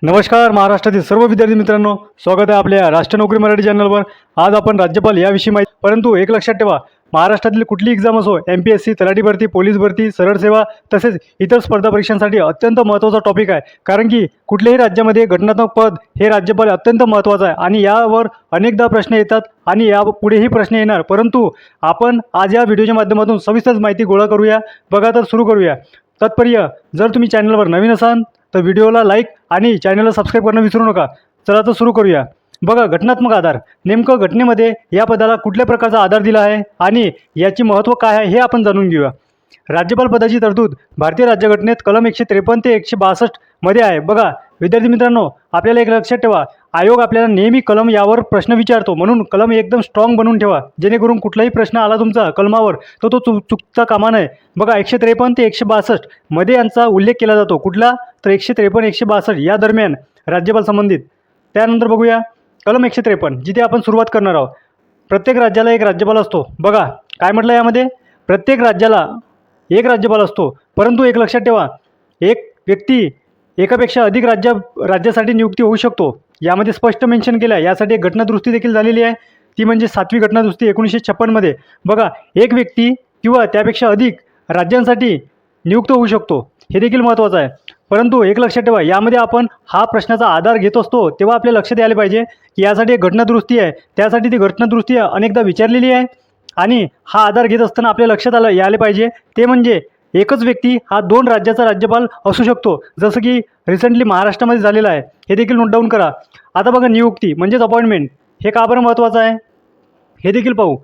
नमस्कार महाराष्ट्रातील सर्व विद्यार्थी मित्रांनो, स्वागत आहे आपल्या राष्ट्र नोकरी मराठी चॅनलवर। आज आपण राज्यपाल याविषयी माहिती, परंतु एक लक्षात ठेवा, महाराष्ट्रातील कुठली एक्झाम असो, MPSC, तलाठी भरती, पोलीस भरती, सरळ सेवा तसेच इतर स्पर्धा परीक्षांसाठी अत्यंत महत्त्वाचा टॉपिक आहे। कारण की कुठल्याही राज्यामध्ये घटनात्मक पद हे राज्यपाल अत्यंत महत्त्वाचं आहे आणि यावर अनेकदा प्रश्न येतात आणि यापुढेही प्रश्न येणार। परंतु आपण आज या व्हिडिओच्या माध्यमातून सविस्तर माहिती गोळा करूया। बघा तर सुरू करूया। तत्पर्य, जर तुम्ही चॅनलवर नवीन असाल तर व्हिडिओला लाईक आणि चॅनलला सबस्क्राईब करणं विसरू नका। चला तर सुरू करूया। बघा, घटनात्मक आधार, नेमकं घटनेमध्ये या पदाला कुठल्या प्रकारचा आधार दिला आहे आणि याची महत्त्व काय आहे हे आपण जाणून घेऊया। राज्यपाल पदाची तरतूद भारतीय राज्यघटनेत कलम 153 ते 162 मध्ये आहे। बघा विद्यार्थी मित्रांनो, आपल्याला एक लक्षात ठेवा, आयोग आपल्याला नेहमी कलम यावर प्रश्न विचारतो, म्हणून कलम एकदम स्ट्रॉंग बनवून ठेवा, जेणेकरून कुठलाही प्रश्न आला तुमचा कलमावर तो चुकता कामा नये। बघा 153 ते 162 मध्ये यांचा उल्लेख केला जातो। कुठला? तर 153 162 या दरम्यान राज्यपाल संबंधित। त्यानंतर बघूया कलम 153, जिथे आपण सुरुवात करणार आहोत। प्रत्येक राज्याला एक राज्यपाल असतो। बघा काय म्हटलं यामध्ये, प्रत्येक राज्याला एक राज्यपाल असतो, परंतु एक लक्षात ठेवा, एक व्यक्ती एकापेक्षा अधिक राज्यासाठी नियुक्ती होऊ शकतो। यामध्ये स्पष्ट मेन्शन केलं आहे। यासाठी एक घटनादुरुस्ती देखील झालेली आहे, ती म्हणजे 7वी घटनादुरुस्ती 1956 मध्ये। बघा, एक व्यक्ती किंवा त्यापेक्षा अधिक राज्यांसाठी नियुक्त होऊ शकतो, हे देखील महत्त्वाचं आहे। परंतु एक लक्षात ठेवा, यामध्ये आपण हा प्रश्नाचा आधार घेत असतो तेव्हा आपल्या लक्षात यायला पाहिजे की यासाठी एक घटनादुरुस्ती आहे, त्यासाठी ती घटनादुरुस्ती अनेकदा विचारलेली आहे आणि हा आधार घेत असताना आपल्या लक्षात यायला पाहिजे ते म्हणजे एकच व्यक्ती हा 2 राज्याचा राज्यपाल असू शकतो, जसं की रिसेंटली महाराष्ट्रामध्ये झालेलं आहे। हे देखील नोट डाऊन करा। आता बघा, नियुक्ती म्हणजेच अपॉइंटमेंट, हे का बरं महत्त्वाचं आहे हे देखील पाहू।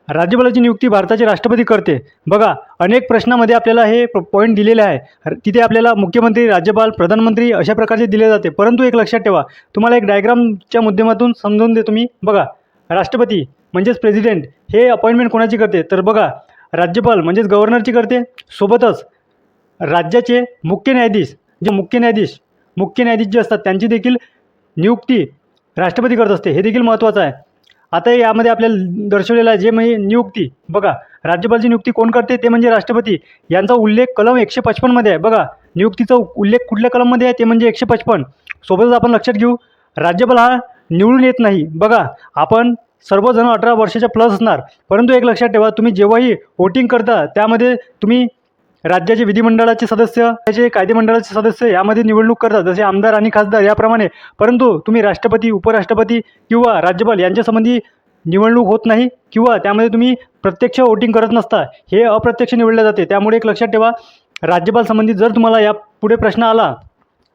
राज्यपालाची नियुक्ती भारताचे राष्ट्रपती करते। बघा अनेक प्रश्नामध्ये आपल्याला हे पॉईंट दिलेले आहे, तिथे आपल्याला मुख्यमंत्री, राज्यपाल, प्रधानमंत्री अशा प्रकारचे दिले जाते। परंतु एक लक्षात ठेवा, तुम्हाला एक डायग्रामच्या माध्यमातून समजून देतो मी। बघा, राष्ट्रपती म्हणजेच प्रेसिडेंट हे अपॉइंटमेंट कोणाची करते, तर बघा राज्यपाल म्हणजेच गव्हर्नरची करते, सोबतच राज्याचे मुख्य न्यायाधीश मुख्य न्यायाधीश जे असतात त्यांची देखील नियुक्ती राष्ट्रपती करत असते। हे देखील महत्त्वाचं आहे। आता यामध्ये आपल्याला दर्शवलेलं आहे जे म्हणजे नियुक्ती। बघा, राज्यपालची नियुक्ती कोण करते, ते म्हणजे राष्ट्रपती। यांचा उल्लेख कलम 155 मध्ये आहे। बघा, नियुक्तीचा उल्लेख कुठल्या कलममध्ये आहे, ते म्हणजे 155। सोबतच आपण लक्षात घेऊ, राज्यपाल हा निवडून येत नाही। बघा, आपण सर्वजण 18 वर्षाच्या प्लस असणार, परंतु एक लक्षात ठेवा, तुम्ही जेव्हाही वोटिंग करता त्यामध्ये तुम्ही राज्याचे विधिमंडळाचे सदस्य, त्याचे कायदेमंडळाचे सदस्य यामध्ये निवडणूक करतात, जसे आमदार आणि खासदार याप्रमाणे। परंतु तुम्ही राष्ट्रपती, उपराष्ट्रपती किंवा राज्यपाल यांच्यासंबंधी निवडणूक होत नाही किंवा त्यामध्ये तुम्ही प्रत्यक्ष वोटिंग करत नसता, हे अप्रत्यक्ष निवडले जाते। त्यामुळे एक लक्षात ठेवा, राज्यपाल संबंधित जर तुम्हाला यापुढे प्रश्न आला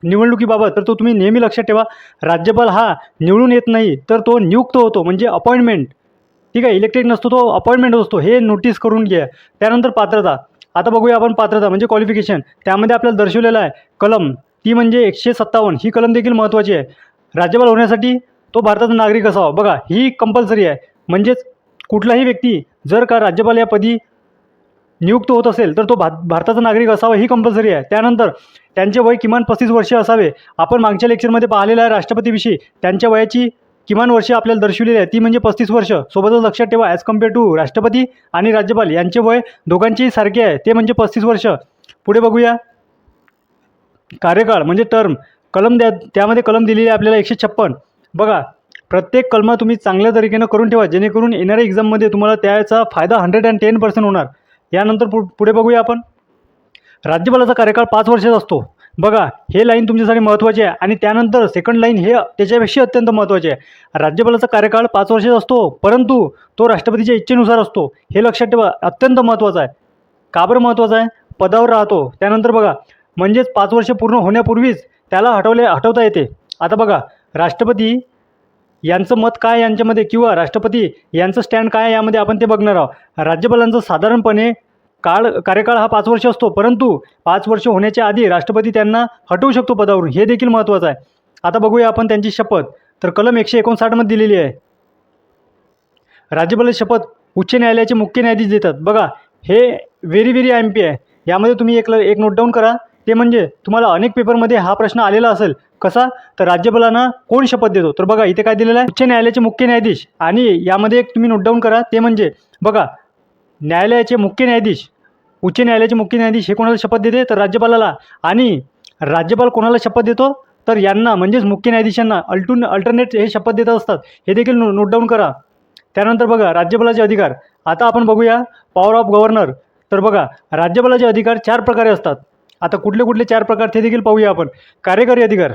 निवडणुकीबाबत, तर तो तुम्ही नेहमी लक्षात ठेवा, राज्यपाल हा निवडून येत नाही, तर तो नियुक्त होतो, म्हणजे अपॉइंटमेंट। ठीक आहे, इलेक्टेड नसतो, तो अपॉइंटमेंट असतो, हे नोटीस करून घ्या। त्यानंतर पात्रता। आता बघूया आपण पात्रता म्हणजे क्वालिफिकेशन। त्यामध्ये आपल्याला दर्शवलेलं आहे कलम, ती म्हणजे 157। ही कलम देखील महत्त्वाची आहे। राज्यपाल होण्यासाठी तो भारताचा नागरिक असावा। बघा, ही कंपल्सरी आहे, म्हणजेच कुठलाही व्यक्ती जर का राज्यपाल या पदी नियुक्त होत असेल तर तो भारताचा नागरिक असावा, ही कंपल्सरी आहे। त्यानंतर त्यांचे वय किमान 35 वर्षे असावे। आपण मागच्या लेक्चरमध्ये पाहिलेलं आहे राष्ट्रपतीविषयी, त्यांच्या वयाची किमान वर्षे आपल्याला दर्शवलेली आहे, ती म्हणजे 35 वर्ष। सोबतच लक्षात ठेवा, ॲज कम्पेअर टू राष्ट्रपती आणि राज्यपाल यांचे वय दोघांचेही सारखे आहे, ते म्हणजे 35 वर्ष। पुढे बघूया कार्यकाळ म्हणजे टर्म, कलम त्यामध्ये कलम दिलेली आहे आपल्याला 156। बघा, प्रत्येक कलम तुम्ही चांगल्या तरीकेनं करून ठेवा, जेणेकरून येणाऱ्या एक्झाममध्ये तुम्हाला त्याचा फायदा 110% होणार। यानंतर पुढे बघूया आपण, राज्यपालाचा कार्यकाळ 5 वर्षाचा असतो। बघा, हे लाईन तुमच्यासाठी महत्त्वाची आहे आणि त्यानंतर सेकंड लाईन हे त्याच्यापेक्षा अत्यंत महत्त्वाचे आहे। राज्यपालाचा कार्यकाळ 5 वर्षाचा असतो, परंतु तो राष्ट्रपतीच्या इच्छेनुसार असतो, हे लक्षात ठेवा, अत्यंत महत्त्वाचं आहे। का बरं महत्त्वाचं आहे, पदावर राहतो। त्यानंतर बघा, म्हणजेच 5 वर्ष पूर्ण होण्यापूर्वीच त्याला हटवता येते। आता बघा, राष्ट्रपती यांचं मत काय यांच्यामध्ये किंवा राष्ट्रपती यांचं स्टँड काय यामध्ये आपण ते बघणार आहोत। राज्यपालांचं साधारणपणे कार्यकाळ हा 5 वर्ष असतो, परंतु 5 वर्ष होण्याच्या आधी राष्ट्रपती त्यांना हटवू शकतो पदावरून, हे देखील महत्त्वाचं आहे। आता बघूया आपण त्यांची शपथ, तर कलम 159 मध्ये दिलेली आहे। राज्यपालाची शपथ उच्च न्यायालयाचे मुख्य न्यायाधीश देतात। बघा, हे व्हेरी MP आहे। यामध्ये तुम्ही एक नोट डाऊन करा, ते म्हणजे तुम्हाला अनेक पेपरमध्ये हा प्रश्न आलेला असेल, कसा, तर राज्यपालांना कोण शपथ देतो, तर बघा इथे काय दिलेलं आहे, उच्च न्यायालयाचे मुख्य न्यायाधीश। आणि यामध्ये एक तुम्ही नोट डाऊन करा, ते म्हणजे बघा, न्यायालयाचे मुख्य न्यायाधीश, उच्च न्यायालयाचे मुख्य न्यायाधीश हे कोणाला शपथ देते, तर राज्यपालाला। आणि राज्यपाल कोणाला शपथ देतो, तर यांना म्हणजेच मुख्य न्यायाधीशांना अल्टरनेट हे शपथ देत असतात, हे देखील नोट डाऊन करा. त्यानंतर बघा राज्यपालाचे अधिकार. आता आपण बघूया पॉवर ऑफ गव्हर्नर. तर बघा राज्यपालाचे अधिकार 4 प्रकारे असतात. आता कुठले कुठले 4 प्रकार ते देखील पाहूया आपण. कार्यकारी अधिकार.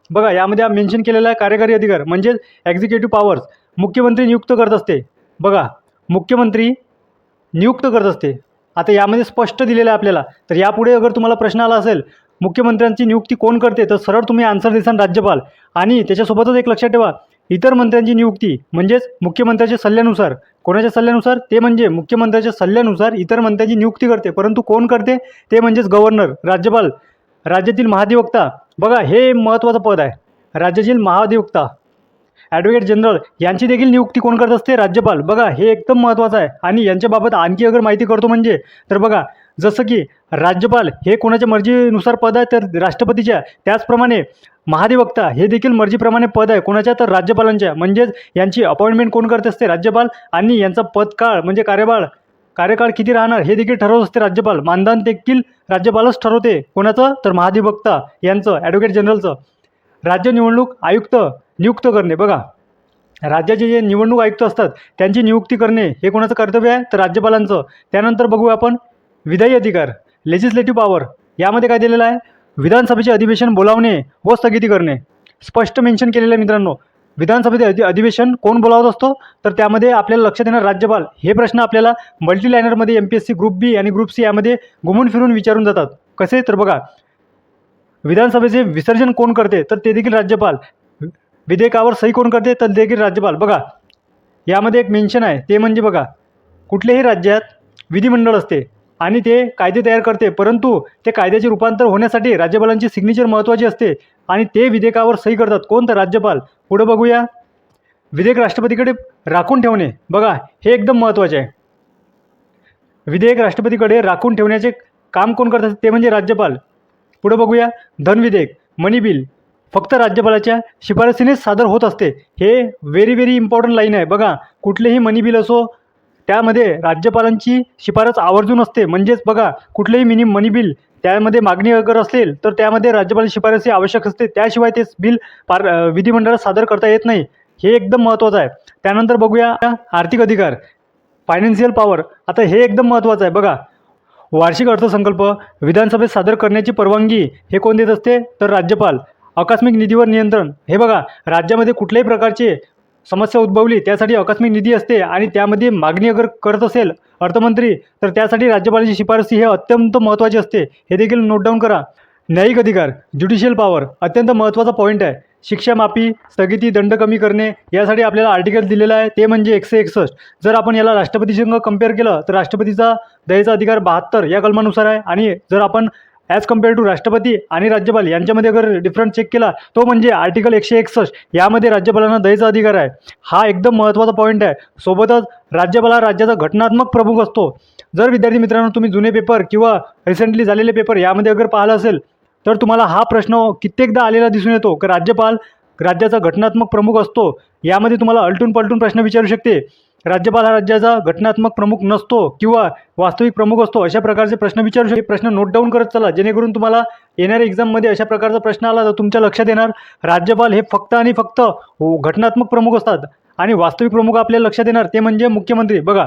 बघा यामध्ये मेन्शन केलेला आहे कार्यकारी अधिकार म्हणजेच एक्झिक्युटिव्ह पॉवर्स. मुख्यमंत्री नियुक्त करत असते. बघा मुख्यमंत्री नियुक्त करत असते. आता यामध्ये स्पष्ट दिलेलं आहे आपल्याला. तर यापुढे अगर तुम्हाला प्रश्न आला असेल मुख्यमंत्र्यांची नियुक्ती कोण करते, तर सरळ तुम्ही आन्सर देसाल राज्यपाल. आणि त्याच्यासोबतच एक लक्षात ठेवा, इतर मंत्र्यांची नियुक्ती म्हणजेच मुख्यमंत्र्याच्या सल्ल्यानुसार. कोणाच्या सल्ल्यानुसार? ते म्हणजे मुख्यमंत्र्याच्या सल्ल्यानुसार इतर मंत्र्यांची नियुक्ती करते. परंतु कोण करते? ते म्हणजेच गव्हर्नर, राज्यपाल, राज्यातील महाधिवक्ता. बघा हे महत्त्वाचं पद आहे. राज्यातील महाधिवक्ता, ॲडव्होकेट जनरल यांची देखील नियुक्ती कोण करत असते? राज्यपाल. बघा हे एकदम महत्त्वाचं आहे. आणि यांच्याबाबत आणखी अगर माहिती करतो म्हणजे तर बघा जसं की राज्यपाल हे कोणाच्या मर्जीनुसार पद आहे, तर राष्ट्रपतीच्या. त्याचप्रमाणे महाधिवक्ता हे देखील मर्जीप्रमाणे पद आहे. कोणाच्या? तर राज्यपालांच्या. म्हणजेच यांची अपॉइंटमेंट कोण करत असते? राज्यपाल. आणि यांचा पदकाळ म्हणजे कार्यकाळ किती राहणार हे देखील ठरवत असते राज्यपाल. मानधन देखील राज्यपालच ठरवते. कोणाचं? तर महाधिवक्ता यांचं, ॲडव्होकेट जनरलचं. राज्य निवडणूक आयुक्त नियुक्त करणे. बघा राज्याचे जे निवडणूक आयुक्त असतात त्यांची नियुक्ती करणे हे कोणाचं कर्तव्य आहे? तर राज्यपालांचं. त्यानंतर बघू आपण विधायी अधिकार, लेजिस्लेटिव्ह पॉवर. यामध्ये काय दिलेलं आहे? विधानसभेचे अधिवेशन बोलावणे व स्थगिती करणे. स्पष्ट मेन्शन केलेलं आहे मित्रांनो. विधानसभेचे अधिवेशन कोण बोलावत असतो? तर त्यामध्ये आपल्याला लक्षात येणार राज्यपाल. हे प्रश्न आपल्याला मल्टीलायनरमध्ये MPSC ग्रुप बी आणि ग्रुप सी यामध्ये घुमून फिरून विचारून जातात. कसे? तर बघा विधानसभेचे विसर्जन कोण करते? तर ते देखील राज्यपाल. विधेयकावर सही कोण करते? तर देखील राज्यपाल. बघा यामध्ये एक मेन्शन आहे, ते म्हणजे बघा कुठल्याही राज्यात विधिमंडळ असते आणि ते कायदे तयार करते. परंतु ते कायद्याचे रूपांतर होण्यासाठी राज्यपालांची सिग्नेचर महत्त्वाची असते आणि ते विधेयकावर सही करतात. कोण? तर राज्यपाल. पुढे बघूया विधेयक राष्ट्रपतीकडे राखून ठेवणे. बघा हे एकदम महत्त्वाचे आहे. विधेयक राष्ट्रपतीकडे राखून ठेवण्याचे काम कोण करतात? ते म्हणजे राज्यपाल. पुढे बघूया धन विधेयक, मनी बिल फक्त राज्यपालाच्या शिफारसीनेच सादर होत असते. हे व्हेरी इम्पॉर्टंट लाईन आहे. बघा कुठलेही मनी बिल असो त्यामध्ये राज्यपालांची शिफारस आवर्जून असते. म्हणजेच बघा कुठलेही मनी बिल त्यामध्ये मागणी अगर असेल तर त्यामध्ये राज्यपालाची शिफारस ही आवश्यक असते. त्याशिवाय ते बिल विधिमंडळात सादर करता येत नाही. हे एकदम महत्त्वाचं आहे. त्यानंतर बघूया आर्थिक अधिकार, फायनान्शियल पॉवर. आता हे एकदम महत्त्वाचं आहे. बघा वार्षिक अर्थसंकल्प विधानसभेत सादर करण्याची परवानगी हे कोण देत असते? तर राज्यपाल. आकस्मिक निधीवर नियंत्रण. हे बघा राज्यामध्ये कुठल्याही प्रकारचे समस्या उद्भवली त्यासाठी आकस्मिक निधी असते आणि त्यामध्ये मागणी अगर करत असेल अर्थमंत्री तर त्यासाठी राज्यपालाची शिफारसी हे अत्यंत महत्त्वाची असते. हे देखील नोट डाऊन करा. न्यायिक अधिकार, ज्युडिशियल पॉवर अत्यंत महत्त्वाचा पॉईंट आहे. शिक्षा माफी, स्थगिती, दंड कमी करणे यासाठी आपल्याला आर्टिकल दिलेला आहे, ते म्हणजे 161. जर आपण याला राष्ट्रपतीसंग कम्पेअर केलं तर राष्ट्रपतीचा दयेचा अधिकार 72 या कलमानुसार आहे. आणि जर आपण ॲज कम्पेअर टू राष्ट्रपती आणि राज्यपाल यांच्यामध्ये अगर डिफरन्स चेक केला तो म्हणजे आर्टिकल 161. यामध्ये राज्यपालांना दयेचा अधिकार आहे. हा एकदम महत्त्वाचा पॉईंट आहे. सोबतच राज्यपाल हा राज्याचा घटनात्मक प्रमुख असतो. जर विद्यार्थी मित्रांनो तुम्ही जुने पेपर किंवा रिसेंटली झालेले पेपर यामध्ये अगर पाहिलं असेल तर तुम्हाला हा प्रश्न कित्येकदा आलेला दिसून येतो की राज्यपाल राज्याचा घटनात्मक प्रमुख असतो. यामध्ये तुम्हाला अलटून पलटून प्रश्न विचारू शकते. राज्यपाल हा राज्याचा घटनात्मक प्रमुख नसतो किंवा वास्तविक प्रमुख असतो, अशा प्रकारचे प्रश्न विचारू शकते. प्रश्न नोट डाऊन करत चला, जेणेकरून तुम्हाला येणाऱ्या एक्झाममध्ये अशा प्रकारचा प्रश्न आला तर तुमच्या लक्षात येणार राज्यपाल हे फक्त आणि फक्त घटनात्मक प्रमुख असतात आणि वास्तविक प्रमुख आपल्याला लक्षात येणार ते म्हणजे मुख्यमंत्री. बघा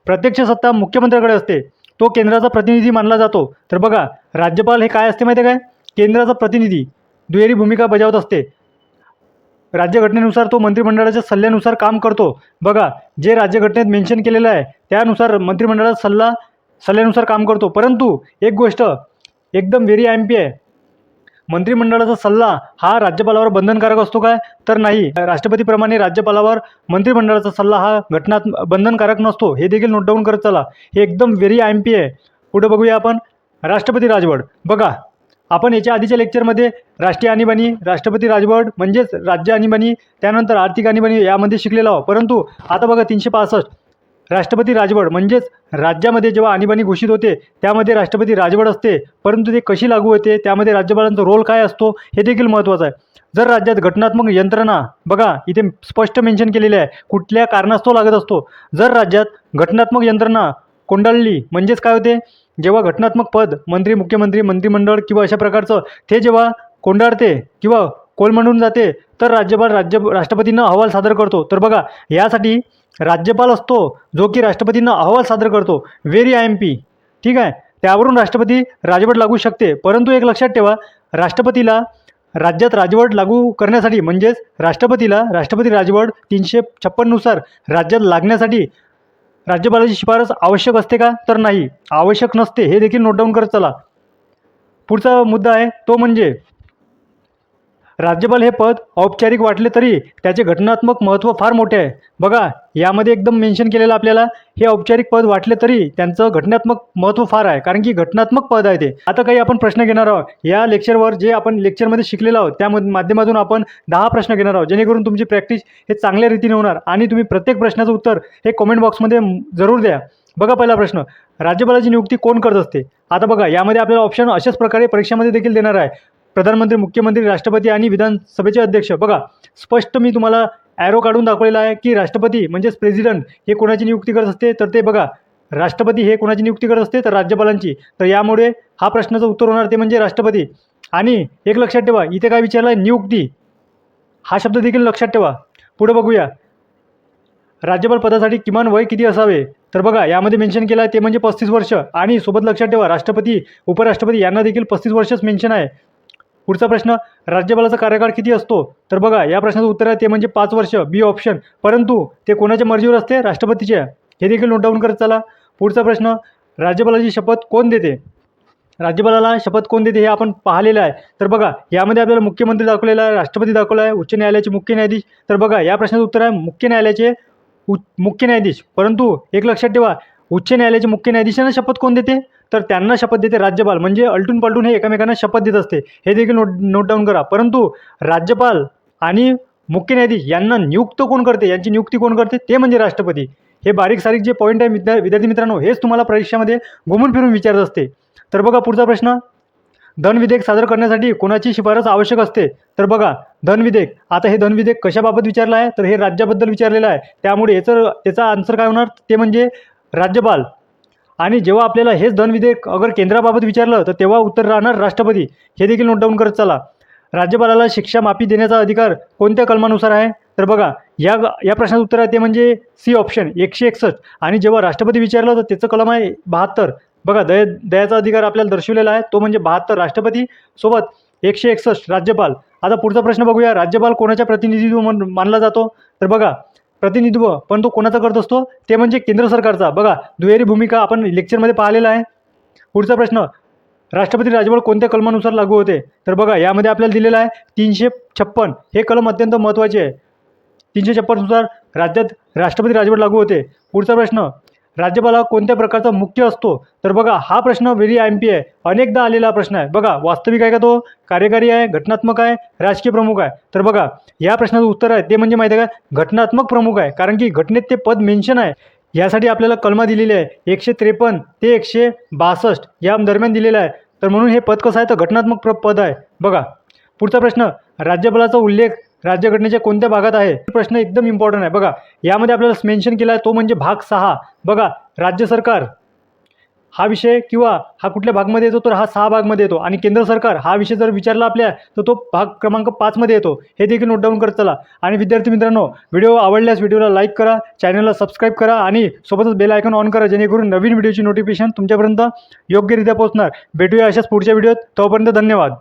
प्रत्यक्ष सत्ता मुख्यमंत्र्याकडे असते, तो केंद्राचा प्रतिनिधी मानला जातो. तर बघा राज्यपाल हे काय असते माहिती आहे काय? केंद्राचा प्रतिनिधी दुहेरी भूमिका बजावत असते. राज्यघटनेनुसार तो मंत्रिमंडळाच्या सल्ल्यानुसार काम करतो. बघा जे राज्यघटनेत मेन्शन केलेलं आहे त्यानुसार मंत्रिमंडळाचा सल्ल्यानुसार काम करतो. परंतु एक गोष्ट एकदम व्हेरी MP आहे, मंत्रिमंडळाचा सल्ला हा राज्यपालावर बंधनकारक असतो काय? तर नाही. राष्ट्रपतीप्रमाणे राज्यपालावर मंत्रिमंडळाचा सल्ला हा बंधनकारक नसतो. हे देखील नोट डाऊन करत चला. हे एकदम व्हेरी MP आहे. पुढे बघूया आपण राष्ट्रपती राजवट. बघा आपण याच्या आधीच्या लेक्चरमध्ये राष्ट्रीय आणीबाणी, राष्ट्रपती राजवट म्हणजेच राज्य आणीबाणी, त्यानंतर आर्थिक आणीबाणी यामध्ये शिकलेलो आहोत. परंतु आता बघा 365 राष्ट्रपती राजवट म्हणजेच राज्यामध्ये जेव्हा आणीबाणी घोषित होते त्यामध्ये राष्ट्रपती राजवट असते. परंतु ते कशी लागू होते, त्यामध्ये राज्यपालांचा रोल काय असतो हे देखील महत्त्वाचं आहे. जर राज्यात घटनात्मक यंत्रणा, बघा इथे स्पष्ट मेन्शन केलेले आहे कुठल्या कारणास्तव लागत असतो. जर राज्यात घटनात्मक यंत्रणा कोंडाळली म्हणजेच काय होते, जेव्हा घटनात्मक पद मंत्री, मुख्यमंत्री, मंत्रिमंडळ किंवा अशा प्रकारचं ते जेव्हा कोंडाळते किंवा कोलमंडून जाते तर राष्ट्रपतींना अहवाल सादर करतो. तर बघा यासाठी राज्यपाल असतो जो की राष्ट्रपतींना अहवाल सादर करतो. Very IMP. ठीक आहे. त्यावरून राष्ट्रपती राजवट लागू शकते. परंतु एक लक्षात ठेवा, राष्ट्रपतीला राज्यात राजवट लागू करण्यासाठी म्हणजेच राष्ट्रपती राजवट 356 नुसार राज्यात लागण्यासाठी राज्यपालाची शिफारस आवश्यक असते का? तर नाही, आवश्यक नसते. हे देखील नोट डाऊन करत चला. पुढचा मुद्दा आहे तो म्हणजे राज्यपाल हे पद औपचारिक वाटले तरी त्याचे घटनात्मक महत्त्व फार मोठे आहे. बघा यामध्ये एकदम मेन्शन केलेलं आपल्याला हे औपचारिक पद वाटले तरी त्यांचं घटनात्मक महत्त्व फार आहे, कारण की घटनात्मक पद आहे ते. आता काही आपण प्रश्न घेणार आहोत या लेक्चरवर, जे आपण लेक्चरमध्ये शिकलेलो आहोत त्या माध्यमातून आपण 10 प्रश्न घेणार आहोत, जेणेकरून तुमची प्रॅक्टिस हे चांगल्या रीतीने होणार आणि तुम्ही प्रत्येक प्रश्नाचं उत्तर हे कमेंट बॉक्समध्ये जरूर द्या. बघा पहिला प्रश्न, राज्यपालाची नियुक्ती कोण करत असते? आता बघा यामध्ये आपल्याला ऑप्शन अशाच प्रकारे परीक्षामध्ये देखील देणार आहे. प्रधानमंत्री, मुख्यमंत्री, राष्ट्रपती आणि विधानसभेचे अध्यक्ष. बघा स्पष्ट मी तुम्हाला ॲरो काढून दाखवलेला आहे की राष्ट्रपती म्हणजेच प्रेसिडेंट हे कोणाची नियुक्ती करत असते, तर ते बघा राष्ट्रपती हे कोणाची नियुक्ती करत असते, तर राज्यपालांची. तर यामुळे हा प्रश्नाचं उत्तर होणार ते म्हणजे राष्ट्रपती. आणि एक लक्षात ठेवा, इथे काय विचारलं आहे? नियुक्ती हा शब्द देखील लक्षात ठेवा. पुढे बघूया, राज्यपाल पदासाठी किमान वय किती असावे? तर बघा यामध्ये मेन्शन केलं आहे ते म्हणजे 35 वर्ष. आणि सोबत लक्षात ठेवा राष्ट्रपती, उपराष्ट्रपती यांना देखील 35 वर्षच मेन्शन आहे. पुढचा प्रश्न, राज्यपालाचा कार्यकाळ किती असतो? तर बघा या प्रश्नाचं उत्तर आहे ते म्हणजे 5 वर्ष, बी ऑप्शन. परंतु ते कोणाच्या मर्जीवर असते? राष्ट्रपतीच्या. हे देखील नोट डाऊन करत चला. पुढचा प्रश्न, राज्यपालाची शपथ कोण देते? राज्यपालाला शपथ कोण देते हे आपण पाहिलेलं आहे. तर बघा यामध्ये आपल्याला मुख्यमंत्री दाखवलेला आहे, राष्ट्रपती दाखवला आहे, उच्च न्यायालयाचे मुख्य न्यायाधीश. तर बघा या प्रश्नाचं उत्तर आहे मुख्य न्यायालयाचे मुख्य न्यायाधीश. परंतु एक लक्षात ठेवा, उच्च न्यायालयाचे मुख्य न्यायाधीशांना शपथ कोण देते? तर त्यांना शपथ देते राज्यपाल. म्हणजे अल्टून पलटून हे एकमेकांना शपथ देत असते. हे देखील नोट डाऊन करा. परंतु राज्यपाल आणि मुख्य न्यायाधीश यांना नियुक्त कोण करते, यांची नियुक्ती कोण करते? ते म्हणजे राष्ट्रपती. हे बारीक सारीक जे पॉईंट आहे विद्यार्थी मित्रांनो, हेच तुम्हाला परीक्षेमध्ये घुमून फिरून विचारत असते. तर बघा पुढचा प्रश्न, धन विधेयक सादर करण्यासाठी कोणाची शिफारस आवश्यक असते? तर बघा धन विधेयक, आता हे धन विधेयक कशाबाबत विचारलं आहे? तर हे राज्याबद्दल विचारलेलं आहे. त्यामुळे त्याचा आन्सर काय होणार ते म्हणजे राज्यपाल. आणि जेव्हा आपल्याला हेच धन विधेयक अगर केंद्राबाबत विचारलं तर तेव्हा उत्तर राहणार राष्ट्रपती. हे देखील नोट डाऊन करत चला. राज्यपालाला शिक्षा माफी देण्याचा अधिकार कोणत्या कलमानुसार आहे? तर बघा या प्रश्नाचं उत्तर आहे ते म्हणजे सी ऑप्शन 161. आणि जेव्हा राष्ट्रपती विचारलं तर त्याचं कलम आहे 72. बघा दयाचा अधिकार आपल्याला दर्शवलेला आहे तो म्हणजे 72 राष्ट्रपती, सोबत 161 राज्यपाल. आता पुढचा प्रश्न बघूया, राज्यपाल कोणाच्या प्रतिनिधित्व मानला जातो? तर बघा प्रतिनिधित्व पण तो कोणाचा करत असतो? ते म्हणजे केंद्र सरकारचा. बघा दुहेरी भूमिका आपण लेक्चरमध्ये पाहिलेला आहे. पुढचा प्रश्न, राष्ट्रपती राजवट कोणत्या कलमानुसार लागू होते? तर बघा यामध्ये आपल्याला दिलेलं आहे 356. हे कलम अत्यंत महत्त्वाचे आहे. 356 नुसार राज्यात राष्ट्रपती राजवट लागू होते. पुढचा प्रश्न, राज्यपाल कोणत्या प्रकारचा मुख्य असतो? तर बघा हा प्रश्न व्हेरी IMP आहे, अनेकदा आलेला प्रश्न आहे. बघा वास्तविक आहे का तो, कार्यकारी आहे, घटनात्मक आहे, राजकीय प्रमुख आहे? तर बघा या प्रश्नाचं उत्तर आहे ते म्हणजे माहिती आहे का, घटनात्मक प्रमुख आहे, कारण की घटनेत ते पद मेन्शन आहे. यासाठी आपल्याला कलमा दिलेली आहे 153 ते 162 या दरम्यान दिलेलं आहे. तर म्हणून हे पद कसं आहे तर घटनात्मक पद आहे. बघा पुढचा प्रश्न, राज्यपालाचा उल्लेख राज्यघटनेच्या कोणत्या भागात आहे? प्रश्न एकदम इम्पॉर्टंट आहे. बघा यामध्ये आपल्याला मेन्शन केला आहे तो म्हणजे भाग 6. बघा राज्य सरकार हा विषय किंवा हा कुठल्या भागमध्ये येतो तर हा 6 भागमध्ये येतो. आणि केंद्र सरकार हा विषय जर विचारला आपल्या तर तो भाग क्रमांक 5 मध्ये येतो. हे देखील नोट डाऊन करत चला. आणि विद्यार्थी मित्रांनो, व्हिडिओ आवडल्यास व्हिडिओला लाईक करा, चॅनलला सबस्क्राईब करा आणि सोबतच बेल आयकॉन ऑन करा, जेणेकरून नवीन व्हिडिओची नोटिफिकेशन तुमच्यापर्यंत योग्यरित्या पोहोचणार. भेटूया अशाच पुढच्या व्हिडिओत. तोपर्यंत धन्यवाद.